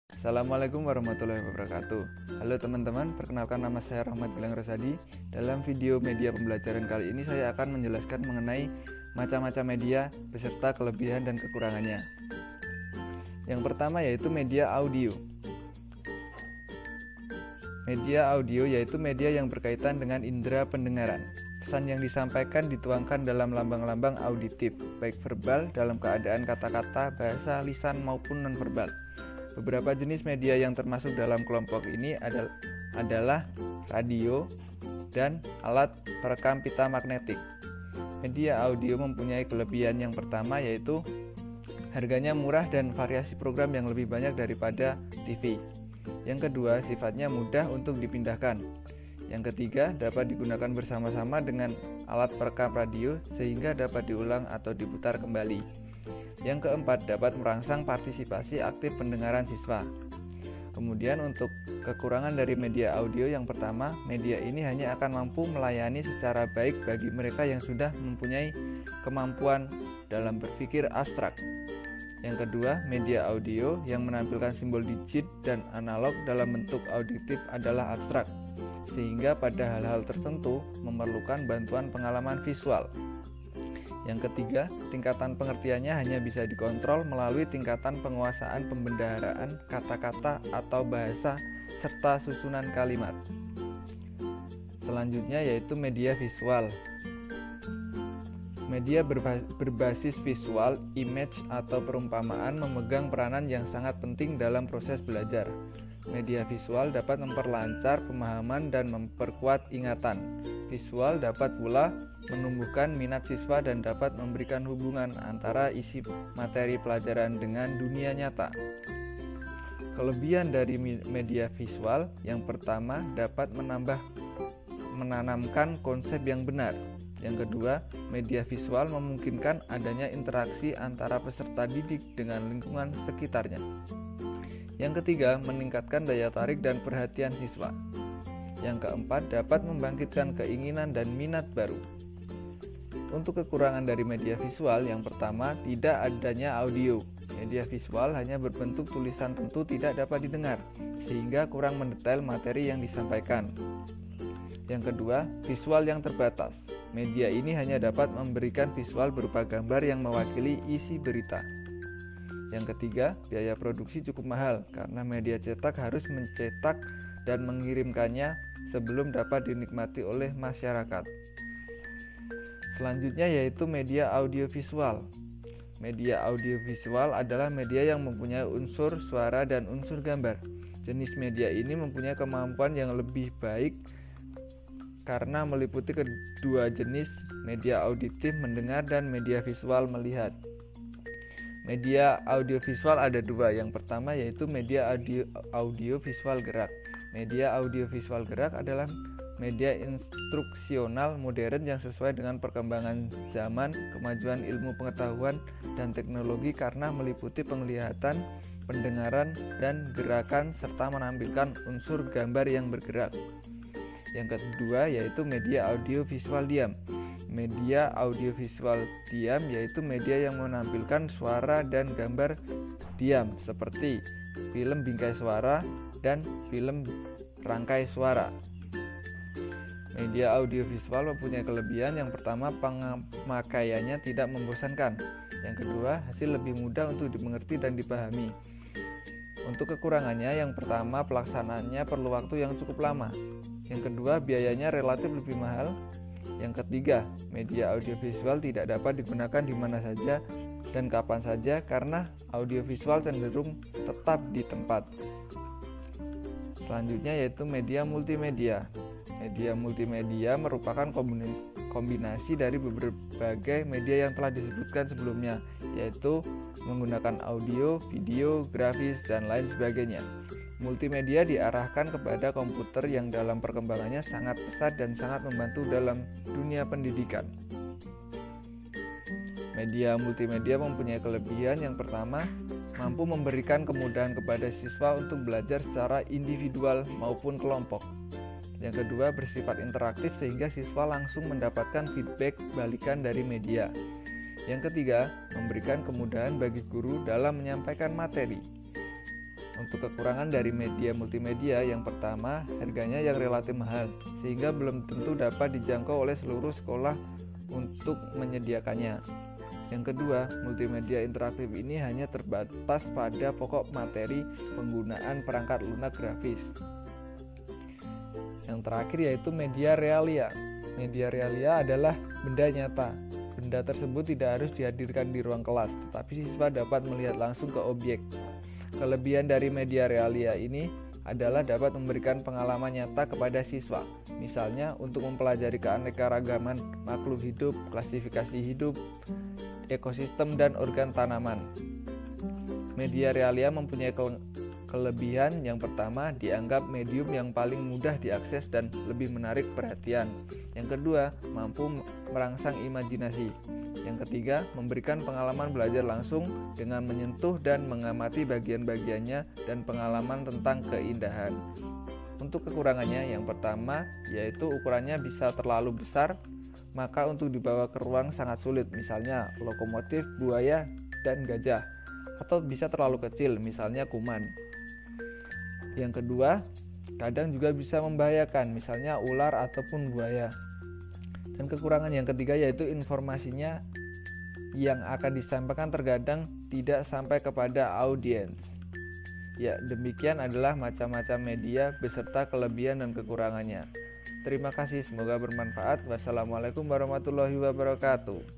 Assalamualaikum warahmatullahi wabarakatuh. Halo teman-teman, perkenalkan nama saya Rahmat Gilang Rosadi. Dalam video media pembelajaran kali ini saya akan menjelaskan mengenai macam-macam media beserta kelebihan dan kekurangannya. Yang pertama yaitu media audio. Media audio yaitu media yang berkaitan dengan indera pendengaran. Pesan yang disampaikan dituangkan dalam lambang-lambang auditif, baik verbal dalam keadaan kata-kata, bahasa, lisan maupun nonverbal. Beberapa jenis media yang termasuk dalam kelompok ini adalah radio dan alat perekam pita magnetik. Media audio mempunyai kelebihan yang pertama yaitu harganya murah dan variasi program yang lebih banyak daripada TV. Yang kedua, sifatnya mudah untuk dipindahkan. Yang ketiga, dapat digunakan bersama-sama dengan alat perekam radio sehingga dapat diulang atau diputar kembali. Yang keempat, dapat merangsang partisipasi aktif pendengaran siswa. Kemudian untuk kekurangan dari media audio, yang pertama, media ini hanya akan mampu melayani secara baik bagi mereka yang sudah mempunyai kemampuan dalam berpikir abstrak. Yang kedua, media audio yang menampilkan simbol digit dan analog dalam bentuk auditif adalah abstrak, sehingga pada hal-hal tertentu memerlukan bantuan pengalaman visual. Yang ketiga, tingkatan pengertiannya hanya bisa dikontrol melalui tingkatan penguasaan pembendaharaan kata-kata atau bahasa serta susunan kalimat. Selanjutnya yaitu media visual. Media berbasis visual, image atau perumpamaan memegang peranan yang sangat penting dalam proses belajar. Media visual dapat memperlancar pemahaman dan memperkuat ingatan. Visual dapat pula menumbuhkan minat siswa dan dapat memberikan hubungan antara isi materi pelajaran dengan dunia nyata. Kelebihan dari media visual yang pertama dapat menanamkan konsep yang benar. Yang kedua, media visual memungkinkan adanya interaksi antara peserta didik dengan lingkungan sekitarnya. Yang ketiga, meningkatkan daya tarik dan perhatian siswa. Yang keempat, dapat membangkitkan keinginan dan minat baru. Untuk kekurangan dari media visual, yang pertama, tidak adanya audio. Media visual hanya berbentuk tulisan tentu tidak dapat didengar, sehingga kurang mendetail materi yang disampaikan. Yang kedua, visual yang terbatas. Media ini hanya dapat memberikan visual berupa gambar yang mewakili isi berita. Yang ketiga, biaya produksi cukup mahal karena media cetak harus mencetak dan mengirimkannya sebelum dapat dinikmati oleh masyarakat. Selanjutnya yaitu media audiovisual. Media audiovisual adalah media yang mempunyai unsur suara dan unsur gambar. Jenis media ini mempunyai kemampuan yang lebih baik karena meliputi kedua jenis media auditif mendengar dan media visual melihat. Media audiovisual ada dua. Yang pertama yaitu media audiovisual gerak. Media audiovisual gerak adalah media instruksional modern yang sesuai dengan perkembangan zaman, kemajuan ilmu pengetahuan dan teknologi karena meliputi penglihatan, pendengaran, dan gerakan serta menampilkan unsur gambar yang bergerak. Yang kedua yaitu media audiovisual diam. Media audiovisual diam yaitu media yang menampilkan suara dan gambar diam seperti film bingkai suara dan film rangkai suara. Media audiovisual mempunyai kelebihan. Yang pertama, pemakaiannya tidak membosankan. Yang kedua, hasil lebih mudah untuk dimengerti dan dipahami. Untuk kekurangannya, yang pertama, pelaksanaannya perlu waktu yang cukup lama. Yang kedua, biayanya relatif lebih mahal. Yang ketiga, media audiovisual tidak dapat digunakan di mana saja dan kapan saja karena audiovisual cenderung tetap di tempat. Selanjutnya yaitu media multimedia. Media multimedia merupakan kombinasi dari berbagai media yang telah disebutkan sebelumnya, yaitu menggunakan audio, video, grafis, dan lain sebagainya. Multimedia diarahkan kepada komputer yang dalam perkembangannya sangat pesat dan sangat membantu dalam dunia pendidikan. Media multimedia mempunyai kelebihan. Yang pertama, mampu memberikan kemudahan kepada siswa untuk belajar secara individual maupun kelompok. Yang kedua, bersifat interaktif sehingga siswa langsung mendapatkan feedback balikan dari media. Yang ketiga, memberikan kemudahan bagi guru dalam menyampaikan materi. Untuk kekurangan dari media multimedia, yang pertama, harganya yang relatif mahal, sehingga belum tentu dapat dijangkau oleh seluruh sekolah untuk menyediakannya. Yang kedua, multimedia interaktif ini hanya terbatas pada pokok materi penggunaan perangkat lunak grafis. Yang terakhir yaitu media realia. Media realia adalah benda nyata. Benda tersebut tidak harus dihadirkan di ruang kelas, tetapi siswa dapat melihat langsung ke objek. Kelebihan dari media realia ini adalah dapat memberikan pengalaman nyata kepada siswa, misalnya untuk mempelajari keanekaragaman makhluk hidup, klasifikasi hidup, ekosistem, dan organ tanaman. Media realia mempunyai kelebihan. Yang pertama, dianggap medium yang paling mudah diakses dan lebih menarik perhatian. Yang kedua, mampu merangsang imajinasi. Yang ketiga, memberikan pengalaman belajar langsung dengan menyentuh dan mengamati bagian-bagiannya dan pengalaman tentang keindahan. Untuk kekurangannya, yang pertama yaitu ukurannya bisa terlalu besar, maka untuk dibawa ke ruang sangat sulit, misalnya lokomotif, buaya, dan gajah, atau bisa terlalu kecil, misalnya kuman. Yang kedua, kadang juga bisa membahayakan, misalnya ular ataupun buaya. Dan kekurangan yang ketiga yaitu informasinya yang akan disampaikan terkadang tidak sampai kepada audiens. Ya, demikian adalah macam-macam media beserta kelebihan dan kekurangannya. Terima kasih, semoga bermanfaat. Wassalamualaikum warahmatullahi wabarakatuh.